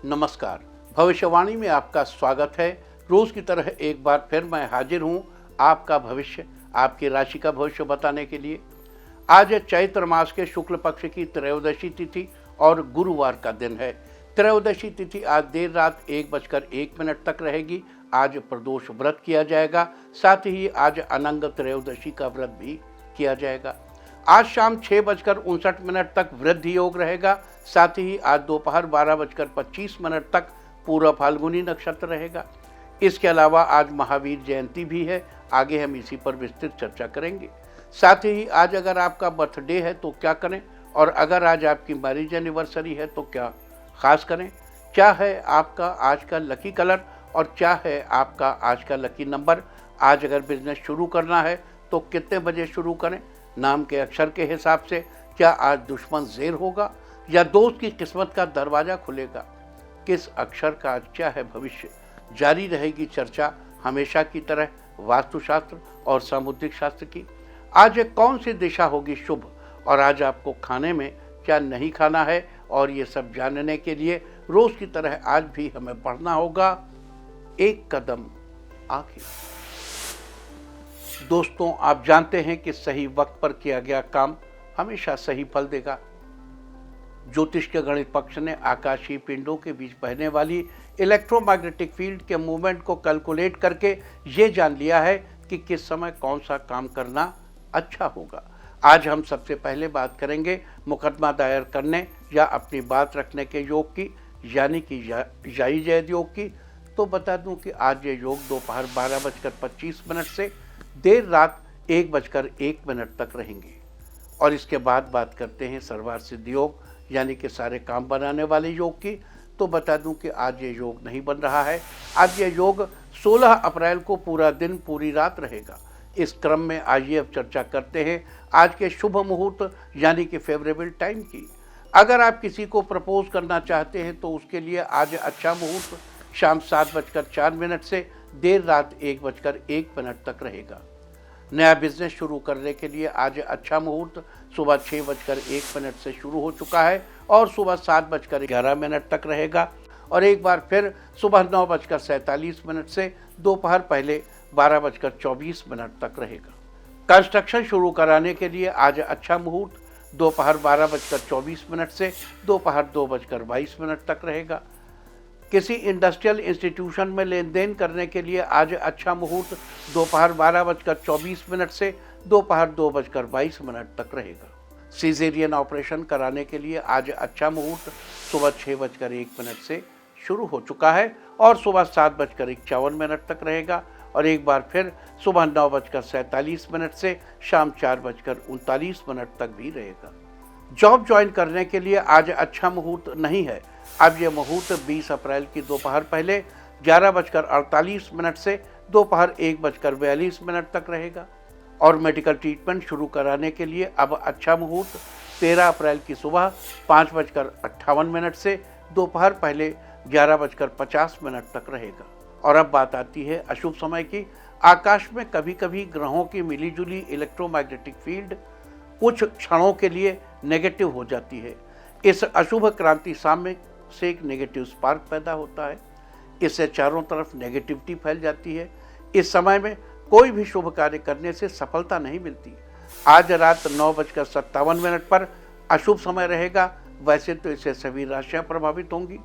नमस्कार। भविष्यवाणी में आपका स्वागत है। रोज की तरह एक बार फिर मैं हाजिर हूं आपका भविष्य, आपकी राशि का भविष्य बताने के लिए। आज चैत्र मास के शुक्ल पक्ष की त्रयोदशी तिथि और गुरुवार का दिन है। त्रयोदशी तिथि आज देर रात 1:01 तक रहेगी। आज प्रदोष व्रत किया जाएगा, साथ ही आज अनंग त्रयोदशी का व्रत भी किया जाएगा। आज शाम 6:59 तक वृद्धि योग रहेगा, साथ ही आज दोपहर 12:25 तक पूरा फाल्गुनी नक्षत्र रहेगा। इसके अलावा आज महावीर जयंती भी है, आगे हम इसी पर विस्तृत चर्चा करेंगे। साथ ही आज अगर आपका बर्थडे है तो क्या करें, और अगर आज आपकी मैरिज एनिवर्सरी है तो क्या खास करें, क्या है आपका आज का लकी कलर और क्या है आपका आज का लकी नंबर। आज अगर बिजनेस शुरू करना है तो कितने बजे शुरू करें, नाम के अक्षर के हिसाब से क्या आज दुश्मन ज़ेर होगा या दोस्त की किस्मत का दरवाज़ा खुलेगा, किस अक्षर का आज क्या है भविष्य। जारी रहेगी चर्चा हमेशा की तरह वास्तुशास्त्र और सामुद्रिक शास्त्र की। आज कौन सी दिशा होगी शुभ और आज आपको खाने में क्या नहीं खाना है, और ये सब जानने के लिए रोज़ की तरह आज भी हमें बढ़ना होगा एक कदम आगे। दोस्तों, आप जानते हैं कि सही वक्त पर किया गया काम हमेशा सही फल देगा। ज्योतिष के गणित पक्ष ने आकाशीय पिंडों के बीच बहने वाली इलेक्ट्रोमैग्नेटिक फील्ड के मूवमेंट को कैलकुलेट करके ये जान लिया है कि किस समय कौन सा काम करना अच्छा होगा। आज हम सबसे पहले बात करेंगे मुकदमा दायर करने या अपनी बात रखने के योग की, यानी कि याई जैद योग की। तो बता दूं कि आज ये योग दोपहर 12:25 से देर रात 1:01 तक रहेंगे। और इसके बाद बात करते हैं सर्वार्थ सिद्धि योग, यानी कि सारे काम बनाने वाले योग की। तो बता दूं कि आज ये योग नहीं बन रहा है। आज ये योग 16 अप्रैल को पूरा दिन पूरी रात रहेगा। इस क्रम में आइए अब चर्चा करते हैं आज के शुभ मुहूर्त यानी कि फेवरेबल टाइम की। अगर आप किसी को प्रपोज करना चाहते हैं तो उसके लिए आज अच्छा मुहूर्त शाम 7:04 से देर रात 1:01 तक रहेगा। नया बिजनेस शुरू करने के लिए आज अच्छा मुहूर्त सुबह 6:01 से शुरू हो चुका है और सुबह 7:11 तक रहेगा, और एक बार फिर सुबह 9:47 से दोपहर पहले 12:24 तक रहेगा। कंस्ट्रक्शन शुरू कराने के लिए आज अच्छा मुहूर्त दोपहर 12:24 से दोपहर 2:22 तक रहेगा। किसी इंडस्ट्रियल इंस्टीट्यूशन में लेन देन करने के लिए आज अच्छा मुहूर्त दोपहर 12:24 से दोपहर 2:22 तक रहेगा। सीजेरियन ऑपरेशन कराने के लिए आज अच्छा मुहूर्त सुबह 6:01 से शुरू हो चुका है और सुबह 7:51 तक रहेगा, और एक बार फिर सुबह 9:47 से शाम 4:39 तक भी रहेगा। जॉब ज्वाइन करने के लिए आज अच्छा मुहूर्त नहीं है। अब यह मुहूर्त 20 अप्रैल की दोपहर पहले 11:48 से दोपहर 1:42 तक रहेगा। और मेडिकल ट्रीटमेंट शुरू कराने के लिए अब अच्छा मुहूर्त 13 अप्रैल की सुबह 5:58 से दोपहर पहले 11:50 तक रहेगा। और अब बात आती है अशुभ समय की। आकाश में कभी कभी ग्रहों की मिलीजुली इलेक्ट्रोमैग्नेटिक फील्ड कुछ क्षणों के लिए नेगेटिव हो जाती है। इस अशुभ क्रांति साम्य से एक नेगेटिव स्पार्क पैदा होता है। इससे चारों तरफ नेगेटिविटी फैल जाती है। इस समय में कोई भी शुभ कार्य करने से सफलता नहीं मिलती। आज रात 9:57 पर अशुभ समय रहेगा। वैसे तो इससे सभी राशियां प्रभावित होंगी,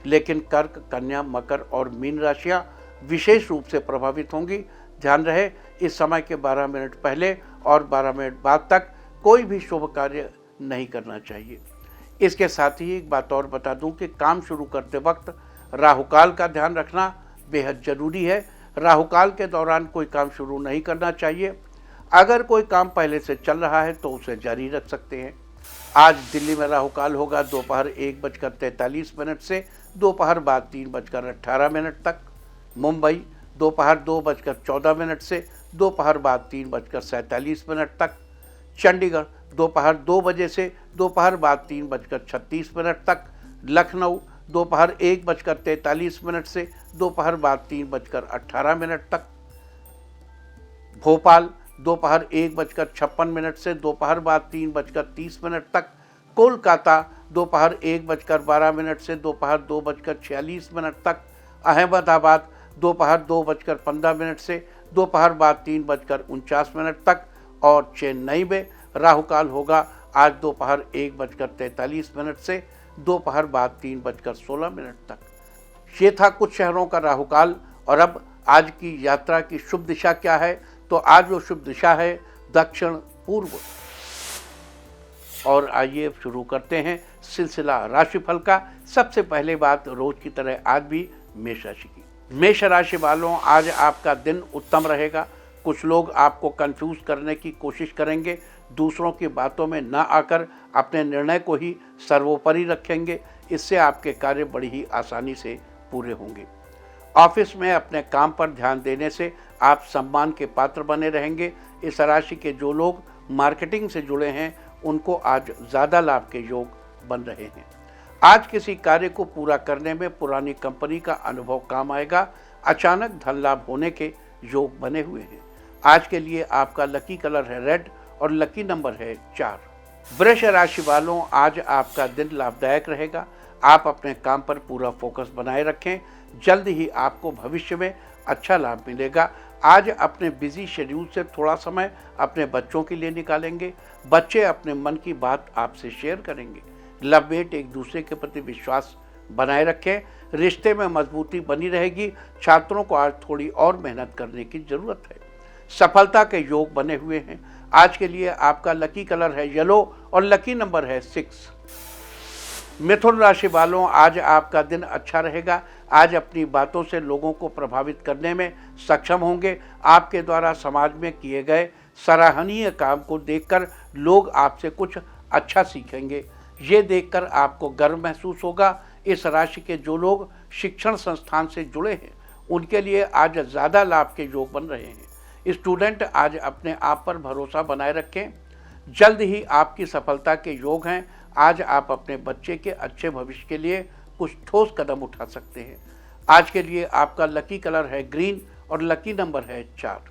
लेकिन कर्क, कन्या, मकर और मीन राशियां विशेष रूप से प्रभावित होंगी। ध्यान रहे, इस समय के 12 मिनट पहले और 12 मिनट बाद तक कोई भी शुभ कार्य नहीं करना चाहिए। इसके साथ ही एक बात और बता दूं कि काम शुरू करते वक्त राहुकाल का ध्यान रखना बेहद जरूरी है। राहुकाल के दौरान कोई काम शुरू नहीं करना चाहिए। अगर कोई काम पहले से चल रहा है तो उसे जारी रख सकते हैं। आज दिल्ली में राहुकाल होगा दोपहर 1:43 से दोपहर बाद 3:18 तक। मुंबई दोपहर 2:14 से दोपहर बाद 3:47 तक। चंडीगढ़ दोपहर 2 बजे से दोपहर बाद 3:36 तक। लखनऊ दोपहर 1:43 से दोपहर बाद 3:18 तक। भोपाल दोपहर 1:56 से दोपहर बाद 3:30 तक। कोलकाता दोपहर 1:12 से दोपहर 2:46 तक। अहमदाबाद दोपहर 2:15 से दोपहर बाद 3:49 तक। और चेन्नई में राहु काल होगा आज दोपहर 1:43 से दोपहर बाद 3:16 तक। ये था कुछ शहरों का राहु काल। और अब आज की यात्रा की शुभ दिशा क्या है? तो आज वो शुभ दिशा है दक्षिण पूर्व। और आइए शुरू करते हैं सिलसिला राशिफल का। सबसे पहले बात रोज की तरह आज भी मेष राशि की। मेष राशि वालों, आज आपका दिन उत्तम रहेगा। कुछ लोग आपको कंफ्यूज करने की कोशिश करेंगे, दूसरों की बातों में न आकर अपने निर्णय को ही सर्वोपरि रखेंगे। इससे आपके कार्य बड़ी ही आसानी से पूरे होंगे। ऑफिस में अपने काम पर ध्यान देने से आप सम्मान के पात्र बने रहेंगे। इस राशि के जो लोग मार्केटिंग से जुड़े हैं उनको आज ज़्यादा लाभ के योग बन रहे हैं। आज किसी कार्य को पूरा करने में पुरानी कंपनी का अनुभव काम आएगा। अचानक धन लाभ होने के योग बने हुए हैं। आज के लिए आपका लकी कलर है रेड और लकी नंबर है 4। वृष राशि वालों, आज आपका दिन लाभदायक रहेगा। आप अपने काम पर पूरा फोकस बनाए रखें। जल्द ही आपको भविष्य में अच्छा लाभ मिलेगा। आज अपने बिजी शेड्यूल से थोड़ा समय अपने बच्चों के लिए निकालेंगे। बच्चे अपने मन की बात आपसे शेयर करेंगे। लवमेट एक दूसरे के प्रति विश्वास बनाए रखें। रिश्ते में मजबूती बनी रहेगी। छात्रों को आज थोड़ी और मेहनत करने की जरूरत है। सफलता के योग बने हुए हैं। आज के लिए आपका लकी कलर है येलो और लकी नंबर है 6। मिथुन राशि वालों, आज आपका दिन अच्छा रहेगा। आज अपनी बातों से लोगों को प्रभावित करने में सक्षम होंगे। आपके द्वारा समाज में किए गए सराहनीय काम को देखकर लोग आपसे कुछ अच्छा सीखेंगे। ये देखकर आपको गर्व महसूस होगा। इस राशि के जो लोग शिक्षण संस्थान से जुड़े हैं उनके लिए आज ज़्यादा लाभ के योग बन रहे हैं। स्टूडेंट आज अपने आप पर भरोसा बनाए रखें। जल्द ही आपकी सफलता के योग हैं। आज आप अपने बच्चे के अच्छे भविष्य के लिए कुछ ठोस कदम उठा सकते हैं। आज के लिए आपका लकी कलर है ग्रीन और लकी नंबर है 4।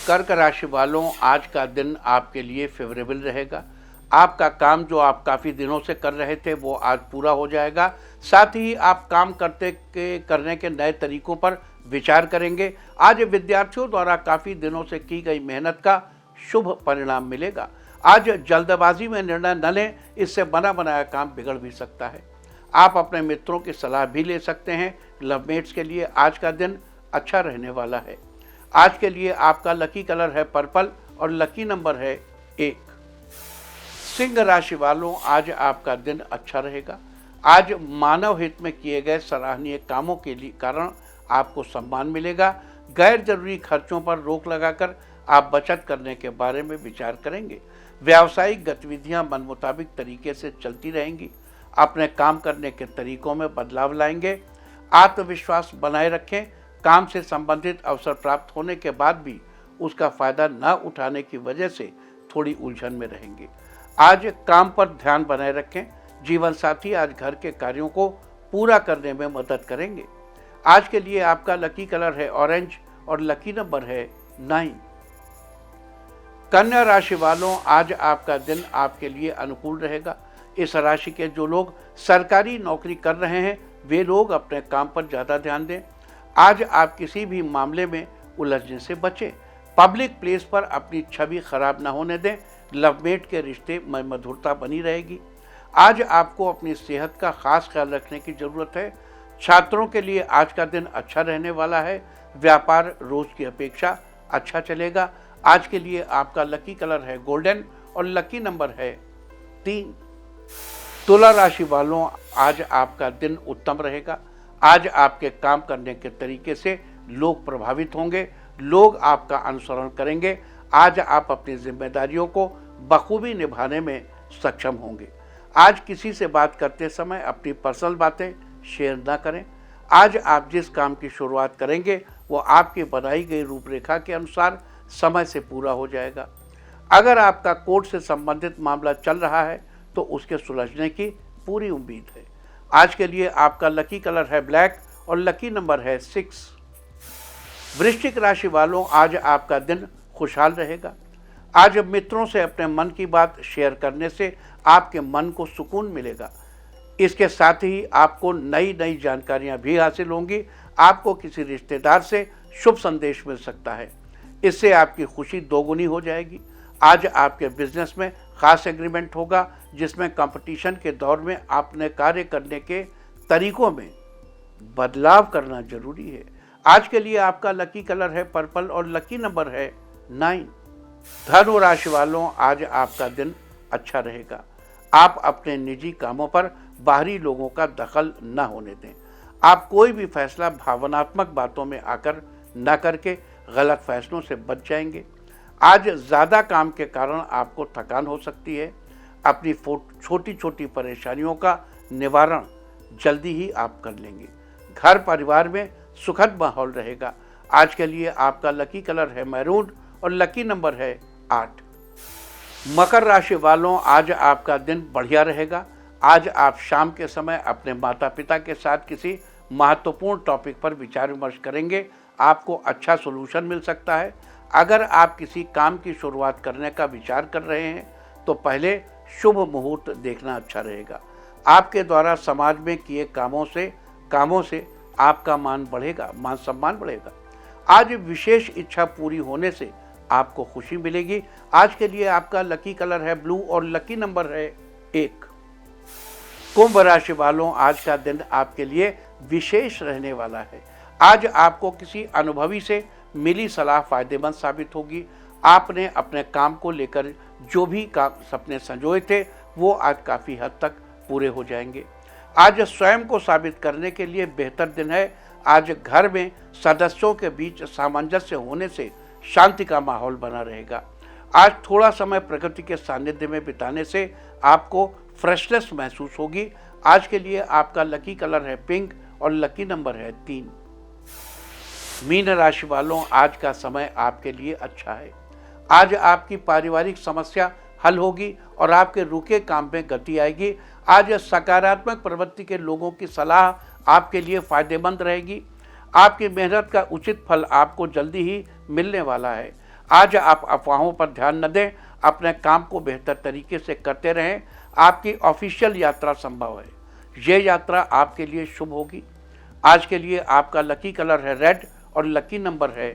कर्क राशि वालों, आज का दिन आपके लिए फेवरेबल रहेगा। आपका काम जो आप काफ़ी दिनों से कर रहे थे वो आज पूरा हो जाएगा। साथ ही आप काम करने के नए तरीकों पर विचार करेंगे। आज विद्यार्थियों द्वारा काफ़ी दिनों से की गई मेहनत का शुभ परिणाम मिलेगा। आज जल्दबाजी में निर्णय न लें, इससे बना बनाया काम बिगड़ भी सकता है। आप अपने मित्रों की सलाह भी ले सकते हैं। लवमेट्स के लिए आज का दिन अच्छा रहने वाला है। आज के लिए आपका लकी कलर है पर्पल और लकी नंबर है 1। सिंह राशि वालों, आज आपका दिन अच्छा रहेगा। आज मानव हित में किए गए सराहनीय कामों के लिए कारण आपको सम्मान मिलेगा। गैर जरूरी खर्चों पर रोक लगाकर आप बचत करने के बारे में विचार करेंगे। व्यावसायिक गतिविधियां मन मुताबिक तरीके से चलती रहेंगी। अपने काम करने के तरीकों में बदलाव लाएंगे। आत्मविश्वास बनाए रखें। काम से संबंधित अवसर प्राप्त होने के बाद भी उसका फायदा न उठाने की वजह से थोड़ी उलझन में रहेंगे। आज काम पर ध्यान बनाए रखें। जीवन साथी आज घर के कार्यों को पूरा करने में मदद करेंगे। आज के लिए आपका लकी कलर है ऑरेंज और लकी नंबर है 9। कन्या राशि वालों, आज आपका दिन आपके लिए अनुकूल रहेगा। इस राशि के जो लोग सरकारी नौकरी कर रहे हैं वे लोग अपने काम पर ज़्यादा ध्यान दें। आज आप किसी भी मामले में उलझने से बचें। पब्लिक प्लेस पर अपनी छवि खराब न होने दें। लवमेट के रिश्ते में मधुरता बनी रहेगी। आज आपको अपनी सेहत का खास ख्याल रखने की ज़रूरत है। छात्रों के लिए आज का दिन अच्छा रहने वाला है। व्यापार रोज की अपेक्षा अच्छा चलेगा। आज के लिए आपका लकी कलर है गोल्डन और लकी नंबर है 3। तुला राशि वालों, आज आपका दिन उत्तम रहेगा। आज आपके काम करने के तरीके से लोग प्रभावित होंगे। लोग आपका अनुसरण करेंगे। आज आप अपनी जिम्मेदारियों को बखूबी निभाने में सक्षम होंगे। आज किसी से बात करते समय अपनी पर्सनल बातें शेयर ना करें। आज आप जिस काम की शुरुआत करेंगे वो आपकी बनाई गई रूपरेखा के अनुसार समय से पूरा हो जाएगा। अगर आपका कोर्ट से संबंधित मामला चल रहा है तो उसके सुलझने की पूरी उम्मीद है। आज के लिए आपका लकी कलर है ब्लैक और लकी नंबर है 6। वृश्चिक राशि वालों, आज आपका दिन खुशहाल रहेगा। आज मित्रों से अपने मन की बात शेयर करने से आपके मन को सुकून मिलेगा। इसके साथ ही आपको नई नई जानकारियां भी हासिल होंगी। आपको किसी रिश्तेदार से शुभ संदेश मिल सकता है, इससे आपकी खुशी दोगुनी हो जाएगी। आज आपके बिजनेस में खास एग्रीमेंट होगा, जिसमें कंपटीशन के दौर में आपने कार्य करने के तरीकों में बदलाव करना जरूरी है। आज के लिए आपका लकी कलर है पर्पल और लकी नंबर है 9। धनु राशि वालों, आज आपका दिन अच्छा रहेगा। आप अपने निजी कामों पर बाहरी लोगों का दखल न होने दें। आप कोई भी फैसला भावनात्मक बातों में आकर न करके गलत फैसलों से बच जाएंगे। आज ज़्यादा काम के कारण आपको थकान हो सकती है। अपनी छोटी छोटी परेशानियों का निवारण जल्दी ही आप कर लेंगे। घर परिवार में सुखद माहौल रहेगा। आज के लिए आपका लकी कलर है मैरून और लकी नंबर है 8। मकर राशि वालों, आज आपका दिन बढ़िया रहेगा। आज आप शाम के समय अपने माता पिता के साथ किसी महत्वपूर्ण टॉपिक पर विचार विमर्श करेंगे। आपको अच्छा सोल्यूशन मिल सकता है। अगर आप किसी काम की शुरुआत करने का विचार कर रहे हैं तो पहले शुभ मुहूर्त देखना अच्छा रहेगा। आपके द्वारा समाज में किए कामों से आपका मान सम्मान बढ़ेगा। आज विशेष इच्छा पूरी होने से आपको खुशी मिलेगी। आज के लिए आपका लकी कलर है ब्लू और लकी नंबर है 1। कुंभ राशि वालों, आज का दिन आपके लिए विशेष रहने वाला है। आज आपको किसी अनुभवी से मिली सलाह फायदेमंद साबित होगी। आपने अपने काम को लेकर जो भी सपने संजोए थे वो आज काफ़ी हद तक पूरे हो जाएंगे। आज स्वयं को साबित करने के लिए बेहतर दिन है। आज घर में सदस्यों के बीच सामंजस्य होने से शांति का माहौल बना रहेगा। आज थोड़ा समय प्रकृति के सानिध्य में बिताने से आपको फ्रेशनेस महसूस होगी। आज के लिए आपका लकी कलर है पिंक और लकी नंबर है 3। मीन राशि वालों, आज का समय आपके लिए अच्छा है। आज आपकी पारिवारिक समस्या हल होगी और आपके रुके काम में गति आएगी। आज सकारात्मक प्रवृत्ति के लोगों की सलाह आपके लिए फायदेमंद रहेगी। आपकी मेहनत का उचित फल आपको जल्दी ही मिलने वाला है। आज आप अफवाहों पर ध्यान न दें, अपने काम को बेहतर तरीके से करते रहें। आपकी ऑफिशियल यात्रा संभव है। ये यात्रा आपके लिए शुभ होगी। आज के लिए आपका लकी कलर है रेड और लकी नंबर है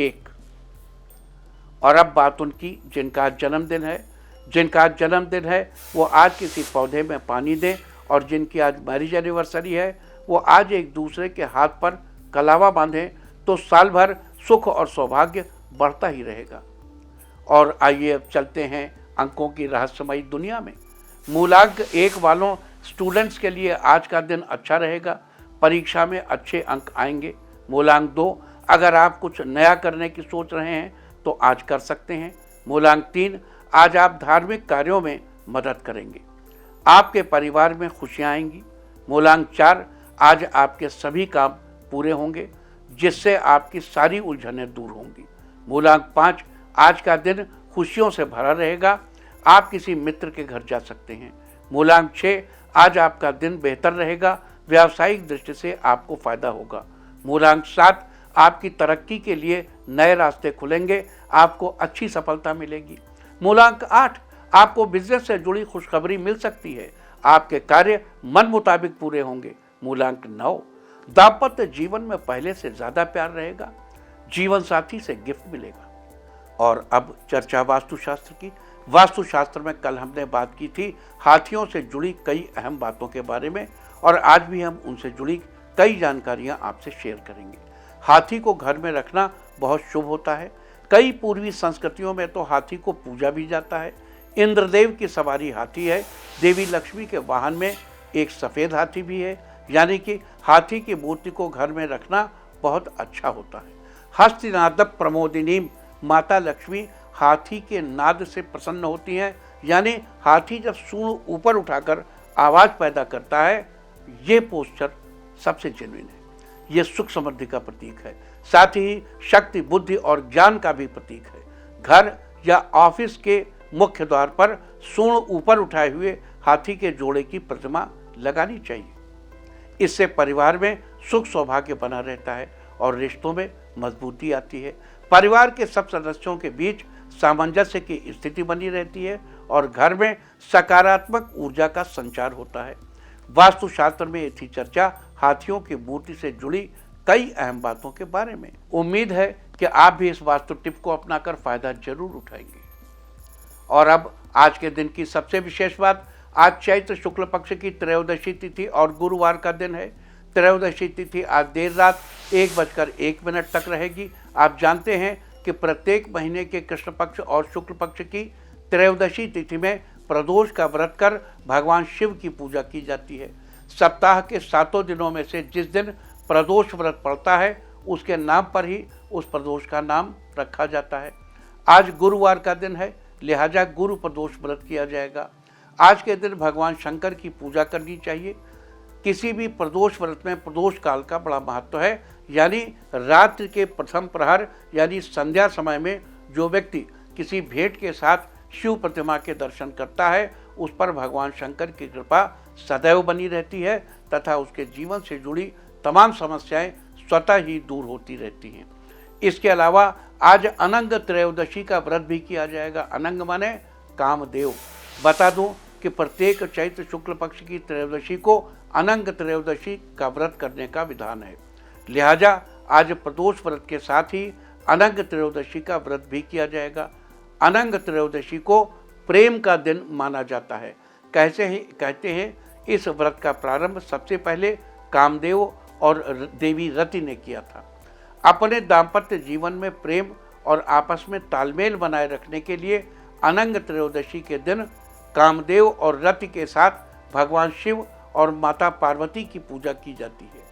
1। और अब बात उनकी जिनका आज जन्मदिन है वो आज किसी पौधे में पानी दें, और जिनकी आज मैरिज एनिवर्सरी है वो आज एक दूसरे के हाथ पर कलावा बांधें, तो साल भर सुख और सौभाग्य बढ़ता ही रहेगा। और आइए अब चलते हैं अंकों की रहस्यमयी दुनिया में। मूलांक 1 वालों स्टूडेंट्स के लिए आज का दिन अच्छा रहेगा। परीक्षा में अच्छे अंक आएंगे। मूलांक 2, अगर आप कुछ नया करने की सोच रहे हैं तो आज कर सकते हैं। मूलांक 3, आज आप धार्मिक कार्यों में मदद करेंगे। आपके परिवार में खुशियां आएंगी। मूलांक 4, आज आपके सभी काम पूरे होंगे, जिससे आपकी सारी उलझनें दूर होंगी। मूलांक 5, आज का दिन खुशियों से भरा रहेगा। आप किसी मित्र के घर जा सकते हैं। मूलांक 6, आज आपका दिन बेहतर रहेगा। व्यावसायिक दृष्टि से आपको फायदा होगा। मूलांक 7, आपकी तरक्की के लिए नए रास्ते खुलेंगे। आपको अच्छी सफलता मिलेगी। मूलांक 8, आपको बिजनेस से जुड़ी खुशखबरी मिल सकती है। आपके कार्य मन मुताबिक पूरे होंगे। मूलांक 9, दाम्पत्य जीवन में पहले से ज्यादा प्यार रहेगा। जीवन साथी से गिफ्ट मिलेगा। और अब चर्चा वास्तुशास्त्र की। वास्तुशास्त्र में कल हमने बात की थी हाथियों से जुड़ी कई अहम बातों के बारे में, और आज भी हम उनसे जुड़ी कई जानकारियां आपसे शेयर करेंगे। हाथी को घर में रखना बहुत शुभ होता है। कई पूर्वी संस्कृतियों में तो हाथी को पूजा भी जाता है। इंद्रदेव की सवारी हाथी है। देवी लक्ष्मी के वाहन में एक सफ़ेद हाथी भी है, यानी कि हाथी की मूर्ति को घर में रखना बहुत अच्छा होता है। हस्तिनाद प्रमोदिनी माता लक्ष्मी हाथी के नाद से प्रसन्न होती हैं, यानी हाथी जब सूंड ऊपर उठाकर आवाज़ पैदा करता है, ये पोस्चर सबसे जेन्युइन है। ये सुख समृद्धि का प्रतीक है, साथ ही शक्ति, बुद्धि और ज्ञान का भी प्रतीक है। घर या ऑफिस के मुख्य द्वार पर सूंड ऊपर उठाए हुए हाथी के जोड़े की प्रतिमा लगानी चाहिए। इससे परिवार में सुख सौभाग्य बना रहता है और रिश्तों में मजबूती आती है। परिवार के सब सदस्यों के बीच सामंजस्य की स्थिति बनी रहती है और घर में सकारात्मक ऊर्जा का संचार होता है। वास्तुशास्त्र में ये थी चर्चा हाथियों की मूर्ति से जुड़ी कई अहम बातों के बारे में। उम्मीद है कि आप भी इस वास्तु टिप को अपनाकर फायदा जरूर उठाएंगे। और अब आज के दिन की सबसे विशेष बात, आज चैत्र शुक्ल पक्ष की त्रयोदशी तिथि और गुरुवार का दिन है। त्रयोदशी तिथि आज देर रात 1:01 तक रहेगी। आप जानते हैं कि प्रत्येक महीने के कृष्ण पक्ष और शुक्ल पक्ष की त्रयोदशी तिथि में प्रदोष का व्रत कर भगवान शिव की पूजा की जाती है। सप्ताह के 7 दिनों में से जिस दिन प्रदोष व्रत पड़ता है उसके नाम पर ही उस प्रदोष का नाम रखा जाता है। आज गुरुवार का दिन है, लिहाजा गुरु प्रदोष व्रत किया जाएगा। आज के दिन भगवान शंकर की पूजा करनी चाहिए। किसी भी प्रदोष व्रत में प्रदोष काल का बड़ा महत्व है, यानी रात्रि के प्रथम प्रहर यानी संध्या समय में जो व्यक्ति किसी भेंट के साथ शिव प्रतिमा के दर्शन करता है उस पर भगवान शंकर की कृपा सदैव बनी रहती है तथा उसके जीवन से जुड़ी तमाम समस्याएं स्वतः ही दूर होती रहती हैं। इसके अलावा आज अनंग त्रयोदशी का व्रत भी किया जाएगा। अनंग माने कामदेव। बता दूं कि प्रत्येक चैत्र शुक्ल पक्ष की त्रयोदशी को अनंग त्रयोदशी का व्रत करने का विधान है। लिहाजा आज प्रदोष व्रत के साथ ही अनंग त्रयोदशी का व्रत भी किया जाएगा। अनंग त्रयोदशी को प्रेम का दिन माना जाता है। कहते हैं इस व्रत का प्रारंभ सबसे पहले कामदेव और देवी रति ने किया था। अपने दाम्पत्य जीवन में प्रेम और आपस में तालमेल बनाए रखने के लिए अनंग त्रयोदशी के दिन कामदेव और रति के साथ भगवान शिव और माता पार्वती की पूजा की जाती है।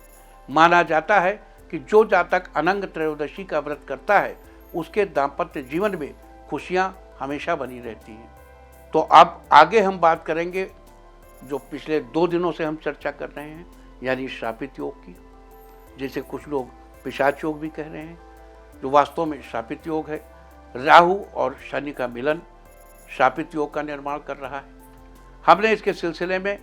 माना जाता है कि जो जातक अनंग त्रयोदशी का व्रत करता है उसके दाम्पत्य जीवन में खुशियां हमेशा बनी रहती हैं। तो अब आगे हम बात करेंगे जो पिछले 2 दिनों से हम चर्चा कर रहे हैं, यानी श्रापित योग की, जिसे कुछ लोग पिशाच योग भी कह रहे हैं, जो वास्तव में श्रापित योग है। राहु और शनि का मिलन श्रापित योग का निर्माण कर रहा है। हमने इसके सिलसिले में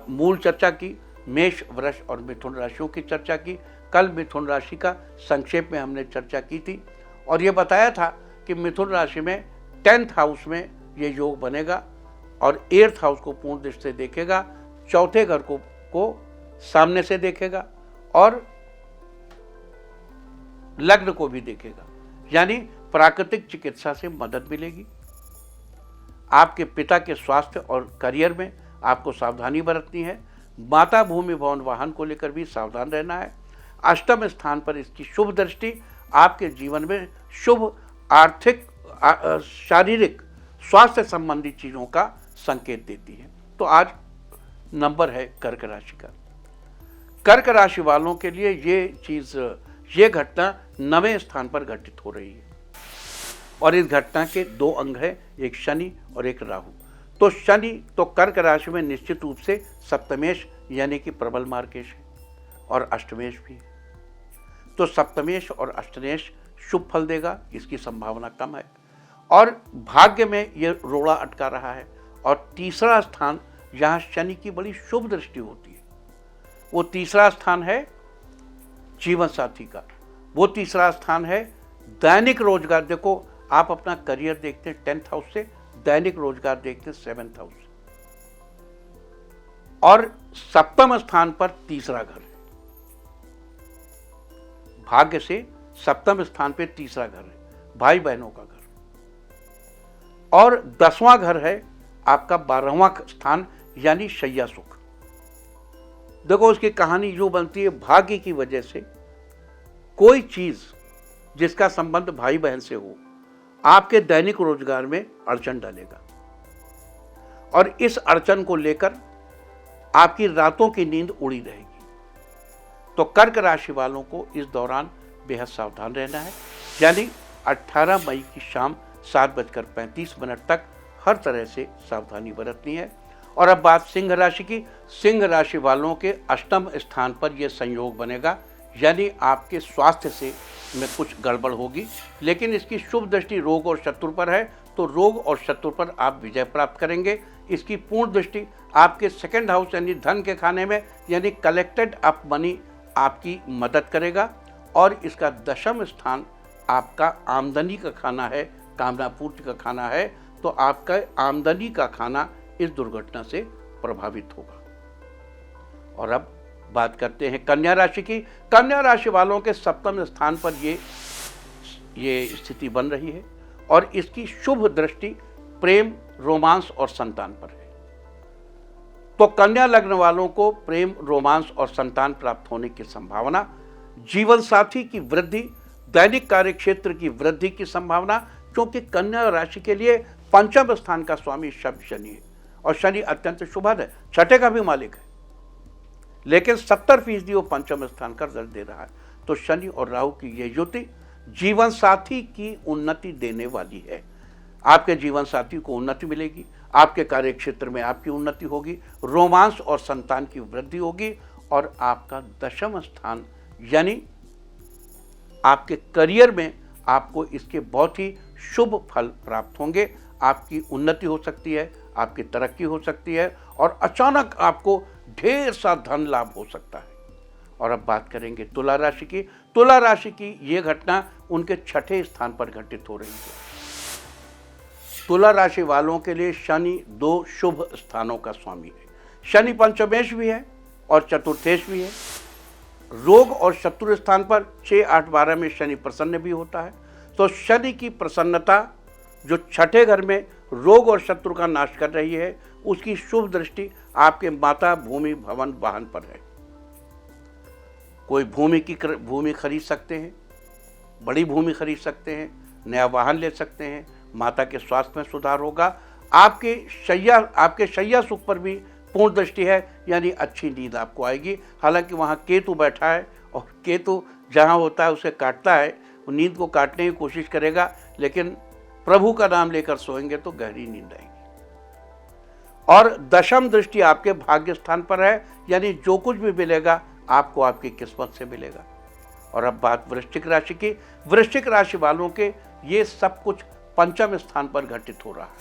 मूल चर्चा की, मेष, वृष और मिथुन राशियों की चर्चा की। कल मिथुन राशि का संक्षेप में हमने चर्चा की थी और ये बताया था कि मिथुन राशि में 10th हाउस में ये योग बनेगा और 8th हाउस को पूर्ण दृष्टि से देखेगा, चौथे घर को सामने से देखेगा और लग्न को भी देखेगा, यानी प्राकृतिक चिकित्सा से मदद मिलेगी। आपके पिता के स्वास्थ्य और करियर में आपको सावधानी बरतनी है। माता, भूमि, भवन, वाहन को लेकर भी सावधान रहना है। अष्टम स्थान पर इसकी शुभ दृष्टि आपके जीवन में शुभ आर्थिक, शारीरिक, स्वास्थ्य संबंधी चीजों का संकेत देती है। तो आज नंबर है कर्क राशि का। कर्क राशि वालों के लिए ये घटना 9वें स्थान पर घटित हो रही है और इस घटना के 2 अंग हैं, एक शनि और एक राहु। तो शनि तो कर्क राशि में निश्चित रूप से सप्तमेश यानी कि प्रबल मार्गेश है और अष्टमेश भी है। तो सप्तमेश और अष्टमेश शुभ फल देगा, इसकी संभावना कम है और भाग्य में ये रोड़ा अटका रहा है। और तीसरा स्थान जहाँ शनि की बड़ी शुभ दृष्टि होती है, वो तीसरा स्थान है जीवन साथी का, वो तीसरा स्थान है दैनिक रोजगार। देखो, आप अपना करियर देखते हैं 10th हाउस से, दैनिक रोजगार देखते हैं 7th हाउस से, और सप्तम स्थान पर तीसरा घर है। भाग्य से सप्तम स्थान पे तीसरा घर है, भाई बहनों का घर। और 10वां घर है आपका 12वां स्थान यानी शैया सुख। देखो, उसकी कहानी जो बनती है, भाग्य की वजह से कोई चीज जिसका संबंध भाई बहन से हो आपके दैनिक रोजगार में अड़चन डालेगा और इस अड़चन को लेकर आपकी रातों की नींद उड़ी रहेगी। तो कर्क राशि वालों को इस दौरान बेहद सावधान रहना है, यानी 18 मई की शाम 7:35 तक हर तरह से सावधानी बरतनी है। और अब बात सिंह राशि की। सिंह राशि वालों के अष्टम स्थान पर यह संयोग बनेगा, यानी आपके स्वास्थ्य से में कुछ गड़बड़ होगी, लेकिन इसकी शुभ दृष्टि रोग और शत्रु पर है, तो रोग और शत्रु पर आप विजय प्राप्त करेंगे। इसकी पूर्ण दृष्टि आपके 2nd हाउस यानी धन के खाने में, यानी कलेक्टेड अप मनी आपकी मदद करेगा। और इसका 10वां स्थान आपका आमदनी का खाना है, कामना पूर्ति का खाना है, तो आपका आमदनी का खाना इस दुर्घटना से प्रभावित होगा। और अब बात करते हैं कन्या राशि की। कन्या राशि वालों के सप्तम स्थान पर ये स्थिति बन रही है और इसकी शुभ दृष्टि प्रेम, रोमांस और संतान पर है। तो कन्या लग्न वालों को प्रेम, रोमांस और संतान प्राप्त होने की संभावना, जीवन साथी की वृद्धि, दैनिक कार्य क्षेत्र की वृद्धि की संभावना, क्योंकि कन्या राशि के लिए पंचम स्थान का स्वामी शनि है और शनि अत्यंत शुभद है, छठे का भी मालिक है, लेकिन 70% वो पंचम स्थान का दर्ज दे रहा है। तो शनि और राहु की ये युति जीवन साथी की उन्नति देने वाली है। आपके जीवन साथी को उन्नति मिलेगी, आपके कार्य क्षेत्र में आपकी उन्नति होगी, रोमांस और संतान की वृद्धि होगी और आपका दशम स्थान यानी आपके करियर में आपको इसके बहुत ही शुभ फल प्राप्त होंगे। आपकी उन्नति हो सकती है, आपकी तरक्की हो सकती है और अचानक आपको ढेर सा धन लाभ हो सकता है। और अब बात करेंगे तुला राशि की। तुला राशि की ये घटना उनके छठे स्थान पर घटित हो रही है। तुला राशि वालों के लिए शनि 2 शुभ स्थानों का स्वामी है। शनि पंचमेश भी है और चतुर्थेश भी है। रोग और शत्रु स्थान पर 6, 8, 12 में शनि प्रसन्न भी होता है। तो शनि की प्रसन्नता जो छठे घर में रोग और शत्रु का नाश कर रही है, उसकी शुभ दृष्टि आपके माता, भूमि, भवन, वाहन पर है। कोई भूमि खरीद सकते हैं, बड़ी भूमि खरीद सकते हैं, नया वाहन ले सकते हैं, माता के स्वास्थ्य में सुधार होगा। आपके शैया सुख पर भी पूर्ण दृष्टि है, यानी अच्छी नींद आपको आएगी। हालांकि वहाँ केतु बैठा है और केतु जहाँ होता है उसे काटता है, वो नींद को काटने की कोशिश करेगा, लेकिन प्रभु का नाम लेकर सोएंगे तो गहरी नींद आएगी। और दशम दृष्टि आपके भाग्य स्थान पर है, यानी जो कुछ भी मिलेगा आपको आपकी किस्मत से मिलेगा। और अब बात वृश्चिक राशि की। वृश्चिक राशि वालों के ये सब कुछ पंचम स्थान पर घटित हो रहा है।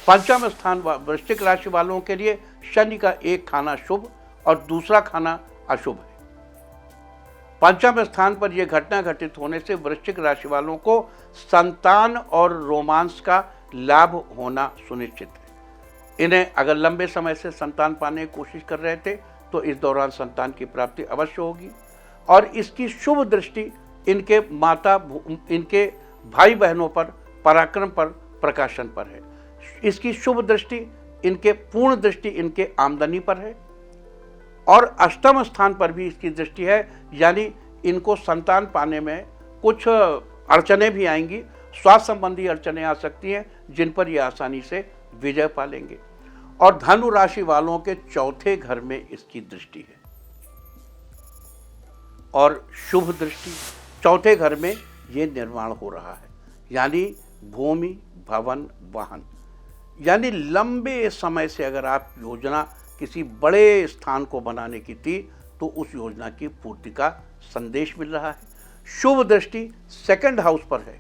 पंचम स्थान वृश्चिक राशि वालों के लिए शनि का एक खाना शुभ और दूसरा खाना अशुभ है। पंचम स्थान पर यह घटना घटित होने से वृश्चिक राशि वालों को संतान और रोमांस का लाभ होना सुनिश्चित है। इन्हें अगर लंबे समय से संतान पाने की कोशिश कर रहे थे तो इस दौरान संतान की प्राप्ति अवश्य होगी। और इसकी शुभ दृष्टि इनके इनके भाई बहनों पर, पराक्रम पर, प्रकाशन पर है। इसकी शुभ दृष्टि इनके पूर्ण दृष्टि इनके आमदनी पर है और अष्टम स्थान पर भी इसकी दृष्टि है, यानी इनको संतान पाने में कुछ अड़चने भी आएंगी, स्वास्थ्य संबंधी अड़चने आ सकती हैं, जिन पर ये आसानी से विजय पा लेंगे। और धनु राशि वालों के चौथे घर में इसकी दृष्टि है और शुभ दृष्टि चौथे घर में ये निर्माण हो रहा है, यानी भूमि, भवन, वाहन। यानी लंबे समय से अगर आप योजना किसी बड़े स्थान को बनाने की थी तो उस योजना की पूर्ति का संदेश मिल रहा है। शुभ दृष्टि सेकंड हाउस पर है।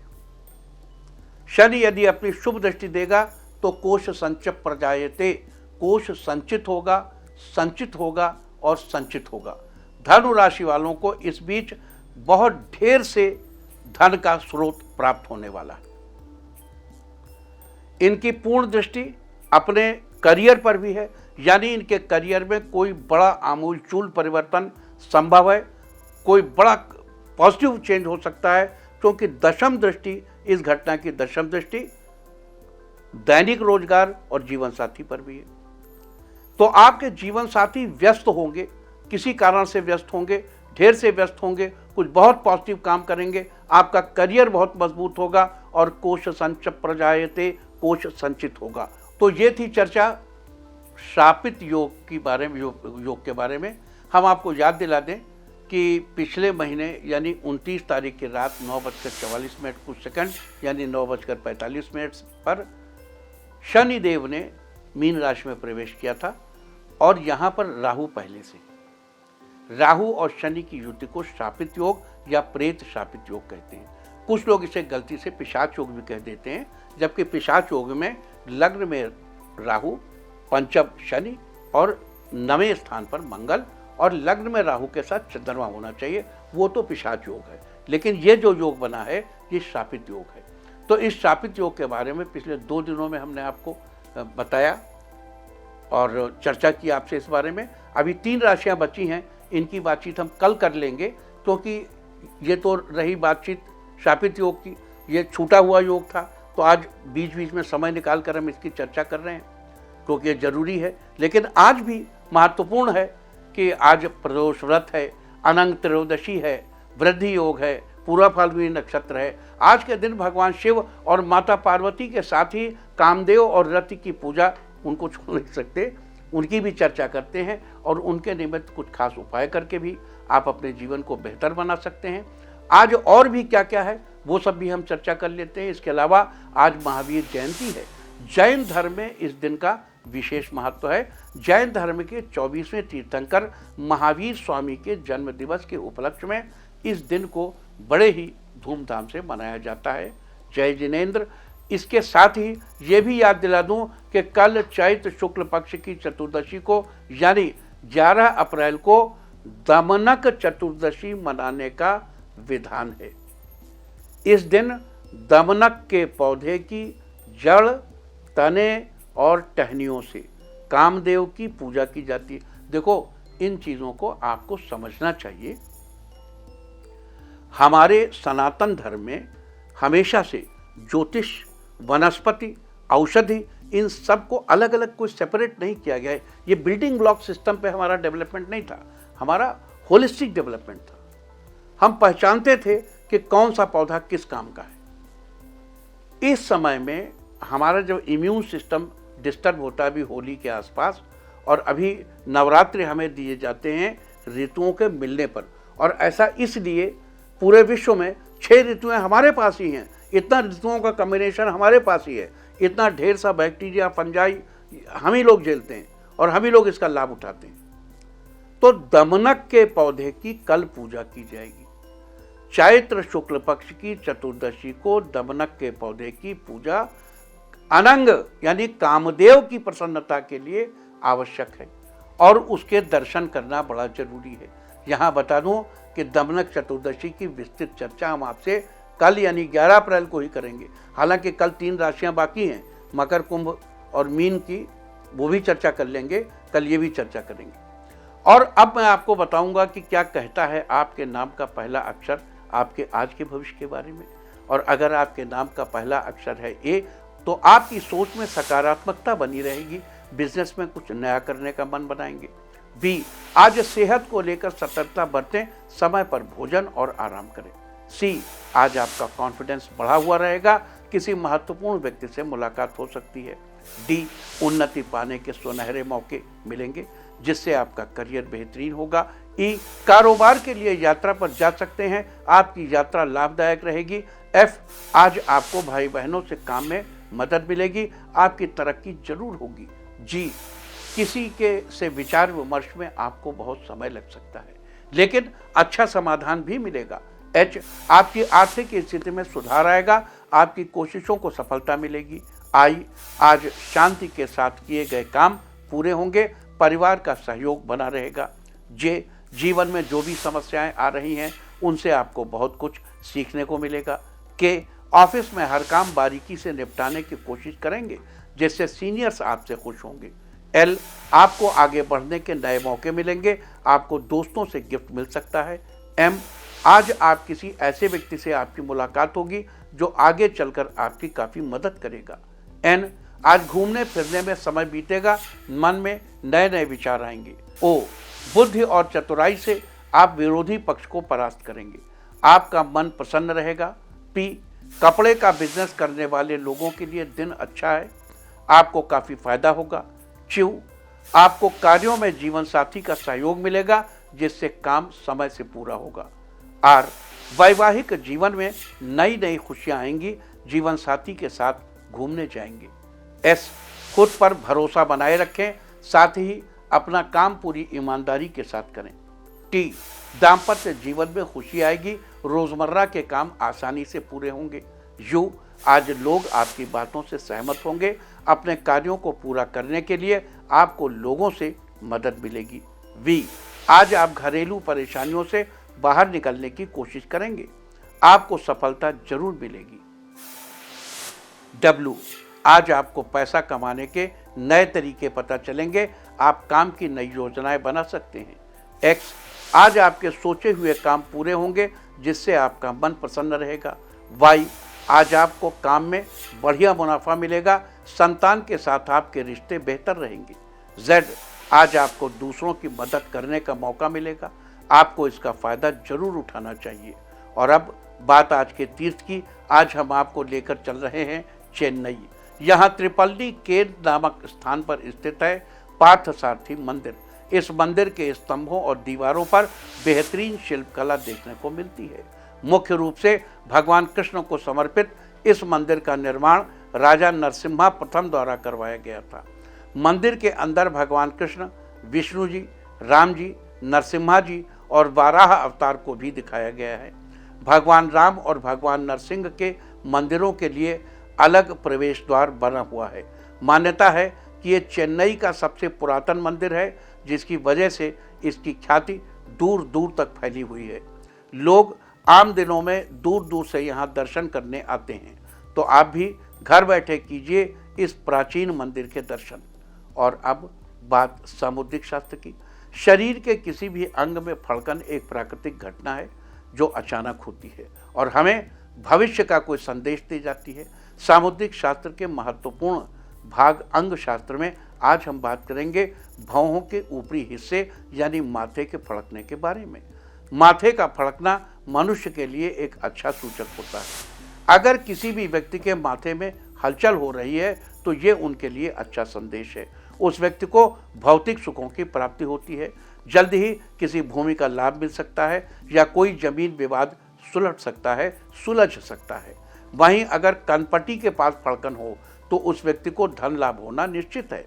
शनि यदि अपनी शुभ दृष्टि देगा तो कोश संचय प्रजायते, कोश संचित होगा और संचित होगा। धनु राशि वालों को इस बीच बहुत ढेर से धन का स्रोत प्राप्त होने वाला है। इनकी पूर्ण दृष्टि अपने करियर पर भी है, यानी इनके करियर में कोई बड़ा आमूलचूल परिवर्तन संभव है, कोई बड़ा पॉजिटिव चेंज हो सकता है, क्योंकि दशम दृष्टि, इस घटना की दशम दृष्टि दैनिक रोजगार और जीवन साथी पर भी है। तो आपके जीवन साथी व्यस्त होंगे, किसी कारण से व्यस्त होंगे, ढेर से व्यस्त होंगे, कुछ बहुत पॉजिटिव काम करेंगे, आपका करियर बहुत मजबूत होगा और कोश संचय प्रजायते, कोश संचित होगा। तो ये थी चर्चा शापित योग के बारे में। हम आपको याद दिला दें कि पिछले महीने यानी 29 तारीख की रात 9:44 कुछ सेकंड यानी 9:45 पर शनिदेव ने मीन राशि में प्रवेश किया था और यहाँ पर राहु पहले से। राहु और शनि की युति को शापित योग या प्रेत शापित योग कहते हैं। कुछ लोग इसे गलती से पिशाच योग भी कह देते हैं, जबकि पिशाच योग में लग्न में राहु, पंचम शनि और 9वें स्थान पर मंगल और लग्न में राहु के साथ चंद्रमा होना चाहिए, वो तो पिशाच योग है। लेकिन ये जो योग बना है ये शापित योग है। तो इस शापित योग के बारे में पिछले 2 दिनों में हमने आपको बताया और चर्चा की आपसे इस बारे में। अभी 3 राशियां बची हैं, इनकी बातचीत हम कल कर लेंगे, क्योंकि ये तो रही बातचीत शापित योग की, ये छूटा हुआ योग था, तो आज बीच बीच में समय निकाल कर हम इसकी चर्चा कर रहे हैं क्योंकि ये जरूरी है। लेकिन आज भी महत्वपूर्ण है कि आज प्रदोष व्रत है, अनंग त्रयोदशी है, वृद्धि योग है, पूरा फाल्गुनी नक्षत्र है। आज के दिन भगवान शिव और माता पार्वती के साथ ही कामदेव और रति की पूजा, उनको छोड़ नहीं सकते, उनकी भी चर्चा करते हैं और उनके निमित्त कुछ खास उपाय करके भी आप अपने जीवन को बेहतर बना सकते हैं। आज और भी क्या क्या है वो सब भी हम चर्चा कर लेते हैं। इसके अलावा आज महावीर जयंती है। जैन धर्म में इस दिन का विशेष महत्व है। जैन धर्म के 24वें तीर्थंकर महावीर स्वामी के जन्म दिवस के उपलक्ष्य में इस दिन को बड़े ही धूमधाम से मनाया जाता है। जय जिनेन्द्र। इसके साथ ही ये भी याद दिला दूं कि कल चैत्र शुक्ल पक्ष की चतुर्दशी को यानी 11 अप्रैल को दमनक चतुर्दशी मनाने का विधान है। इस दिन दमनक के पौधे की जड़, तने और टहनियों से कामदेव की पूजा की जाती है। देखो, इन चीजों को आपको समझना चाहिए। हमारे सनातन धर्म में हमेशा से ज्योतिष, वनस्पति, औषधि, इन सब को अलग अलग कोई सेपरेट नहीं किया गया है। ये बिल्डिंग ब्लॉक सिस्टम पे हमारा डेवलपमेंट नहीं था, हमारा होलिस्टिक डेवलपमेंट था। हम पहचानते थे कि कौन सा पौधा किस काम का है। इस समय में हमारा जब इम्यून सिस्टम डिस्टर्ब होता है अभी होली के आसपास, और अभी नवरात्रि हमें दिए जाते हैं ऋतुओं के मिलने पर, और ऐसा इसलिए पूरे विश्व में 6 ऋतुएं हमारे पास ही हैं। इतना ऋतुओं का कॉम्बिनेशन हमारे पास ही है, इतना ढेर सा बैक्टीरिया, फंजाई हम ही लोग झेलते हैं और हम ही लोग इसका लाभ उठाते हैं। तो दमनक के पौधे की कल पूजा की जाएगी। चैत्र शुक्ल पक्ष की चतुर्दशी को दमनक के पौधे की पूजा अनंग यानी कामदेव की प्रसन्नता के लिए आवश्यक है और उसके दर्शन करना बड़ा जरूरी है। यहाँ बता दूं कि दमनक चतुर्दशी की विस्तृत चर्चा हम आपसे कल यानी 11 अप्रैल को ही करेंगे। हालांकि कल 3 राशियां बाकी हैं, मकर, कुंभ और मीन की, वो भी चर्चा कर लेंगे, कल ये भी चर्चा करेंगे। और अब मैं आपको बताऊंगा कि क्या कहता है आपके नाम का पहला अक्षर आपके आज के भविष्य के बारे में। और अगर आपके नाम का पहला अक्षर है ए, तो आपकी सोच में सकारात्मकता बनी रहेगी, बिजनेस में कुछ नया करने का मन बनाएंगे। बी, आज सेहत को लेकर सतर्कता बरतें, समय पर भोजन और आराम करें। सी, आज आपका कॉन्फिडेंस बढ़ा हुआ रहेगा, किसी महत्वपूर्ण व्यक्ति से मुलाकात हो सकती है। डी, उन्नति पाने के सुनहरे मौके मिलेंगे जिससे आपका करियर बेहतरीन होगा। ई, कारोबार के लिए यात्रा पर जा सकते हैं, आपकी यात्रा लाभदायक रहेगी। एफ, आज आपको भाई बहनों से काम में मदद मिलेगी, आपकी तरक्की जरूर होगी। जी, किसी के से विचार विमर्श में आपको बहुत समय लग सकता है लेकिन अच्छा समाधान भी मिलेगा। एच, आपकी आर्थिक स्थिति में सुधार आएगा, आपकी कोशिशों को सफलता मिलेगी। आई, आज शांति के साथ किए गए काम पूरे होंगे, परिवार का सहयोग बना रहेगा। जे, जीवन में जो भी समस्याएं आ रही हैं उनसे आपको बहुत कुछ सीखने को मिलेगा। के, ऑफिस में हर काम बारीकी से निपटाने की कोशिश करेंगे जिससे सीनियर्स आपसे खुश होंगे। एल, आपको आगे बढ़ने के नए मौके मिलेंगे, आपको दोस्तों से गिफ्ट मिल सकता है। एम, आज आप किसी ऐसे व्यक्ति से आपकी मुलाकात होगी जो आगे चलकर आपकी काफी मदद करेगा। एन, आज घूमने फिरने में समय बीतेगा, मन में नए नए विचार आएंगे। ओ, बुद्धि और चतुराई से आप विरोधी पक्ष को परास्त करेंगे, आपका मन प्रसन्न रहेगा। पी, कपड़े का बिजनेस करने वाले लोगों के लिए दिन अच्छा है, आपको काफी फायदा होगा। क्यू, आपको कार्यों में जीवन साथी का सहयोग मिलेगा जिससे काम समय से पूरा होगा। आर, वैवाहिक जीवन में नई नई खुशियां आएंगी, जीवन साथी के साथ घूमने जाएंगे। एस, खुद पर भरोसा बनाए रखें, साथ ही अपना काम पूरी ईमानदारी के साथ करें। टी, दाम्पत्य जीवन में खुशी आएगी, रोजमर्रा के काम आसानी से पूरे होंगे। यू, आज लोग आपकी बातों से सहमत होंगे, अपने कार्यों को पूरा करने के लिए आपको लोगों से मदद मिलेगी। वी, आज आप घरेलू परेशानियों से बाहर निकलने की कोशिश करेंगे, आपको सफलता जरूर मिलेगी। डब्ल्यू, आज आपको पैसा कमाने के नए तरीके पता चलेंगे, आप काम की नई योजनाएं बना सकते हैं। एक्स, आज आपके सोचे हुए काम पूरे होंगे जिससे आपका मन प्रसन्न रहेगा। वाई, आज आपको काम में बढ़िया मुनाफा मिलेगा, संतान के साथ आपके रिश्ते बेहतर रहेंगे। जेड, आज आपको दूसरों की मदद करने का मौका मिलेगा, आपको इसका फायदा जरूर उठाना चाहिए। और अब बात आज के तीर्थ की। आज हम आपको लेकर चल रहे हैं चेन्नई। यहाँ त्रिपल्ली केन नामक स्थान पर स्थित है पार्थसारथी मंदिर। इस मंदिर के स्तंभों और दीवारों पर बेहतरीन शिल्पकला देखने को मिलती है। मुख्य रूप से भगवान कृष्ण को समर्पित इस मंदिर का निर्माण राजा नरसिम्हा प्रथम द्वारा करवाया गया था। मंदिर के अंदर भगवान कृष्ण, विष्णु जी, राम जी, नरसिम्हा जी और वाराह अवतार को भी दिखाया गया है। भगवान राम और भगवान नरसिंह के मंदिरों के लिए अलग प्रवेश द्वार बना हुआ है। मान्यता है कि ये चेन्नई का सबसे पुरातन मंदिर है, जिसकी वजह से इसकी ख्याति दूर दूर तक फैली हुई है। लोग आम दिनों में दूर दूर से यहाँ दर्शन करने आते हैं, तो आप भी घर बैठे कीजिए इस प्राचीन मंदिर के दर्शन। और अब बात सामुद्रिक शास्त्र की। शरीर के किसी भी अंग में फड़कन एक प्राकृतिक घटना है जो अचानक होती है और हमें भविष्य का कोई संदेश दी जाती है। सामुद्रिक शास्त्र के महत्वपूर्ण भाग अंग शास्त्र में आज हम बात करेंगे भौहों के ऊपरी हिस्से यानी माथे के फड़कने के बारे में। माथे का फड़कना मनुष्य के लिए एक अच्छा सूचक होता है। अगर किसी भी व्यक्ति के माथे में हलचल हो रही है तो ये उनके लिए अच्छा संदेश है। उस व्यक्ति को भौतिक सुखों की प्राप्ति होती है, जल्द ही किसी भूमि का लाभ मिल सकता है या कोई जमीन विवाद सुलझ सकता है। वहीं अगर कनपट्टी के पास फड़कन हो तो उस व्यक्ति को धन लाभ होना निश्चित है।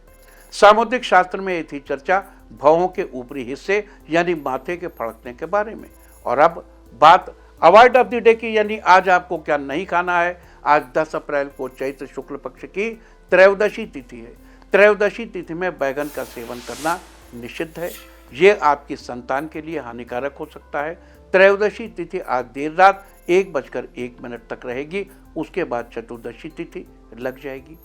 सामुद्रिक शास्त्र में ये थी चर्चा भौहों के ऊपरी हिस्से यानी माथे के फड़कने के बारे में। और अब बात अवॉइड ऑफ द डे की, यानी आज आपको क्या नहीं खाना है। आज 10 अप्रैल को चैत्र शुक्ल पक्ष की त्रयोदशी तिथि है। त्रयोदशी तिथि में बैगन का सेवन करना निषिद्ध है, ये आपकी संतान के लिए हानिकारक हो सकता है। त्रयोदशी तिथि आज देर रात 1:01 तक रहेगी, उसके बाद चतुर्दशी तिथि लग जाएगी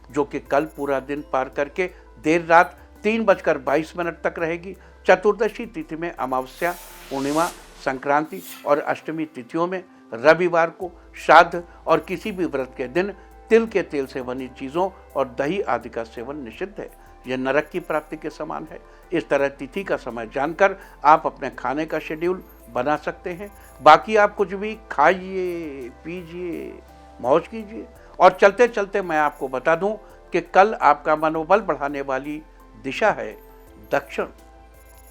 जो कि कल पूरा दिन पार करके देर रात 3:22 तक रहेगी। चतुर्दशी तिथि में अमावस्या, पूर्णिमा, संक्रांति और अष्टमी तिथियों में रविवार को श्राद्ध और किसी भी व्रत के दिन तिल के तेल से बनी चीज़ों और दही आदि का सेवन निषिद्ध है। यह नरक की प्राप्ति के समान है। इस तरह तिथि का समय जानकर आप अपने खाने का शेड्यूल बना सकते हैं। बाकी आप कुछ भी खाइए, पीजिए, मौज कीजिए। और चलते चलते मैं आपको बता दूं कि कल आपका मनोबल बढ़ाने वाली दिशा है दक्षिण।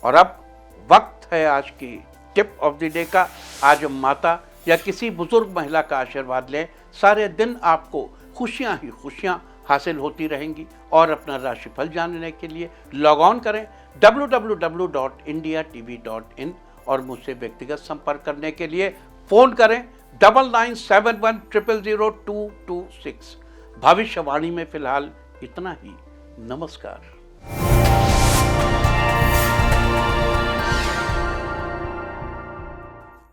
और अब वक्त है आज की टिप ऑफ द डे का। आज माता या किसी बुजुर्ग महिला का आशीर्वाद लें, सारे दिन आपको खुशियां ही खुशियां हासिल होती रहेंगी। और अपना राशिफल जानने के लिए लॉग ऑन करें www.indiatv.in और मुझसे व्यक्तिगत संपर्क करने के लिए फोन करें 9971000226। भविष्यवाणी में फिलहाल इतना ही। नमस्कार।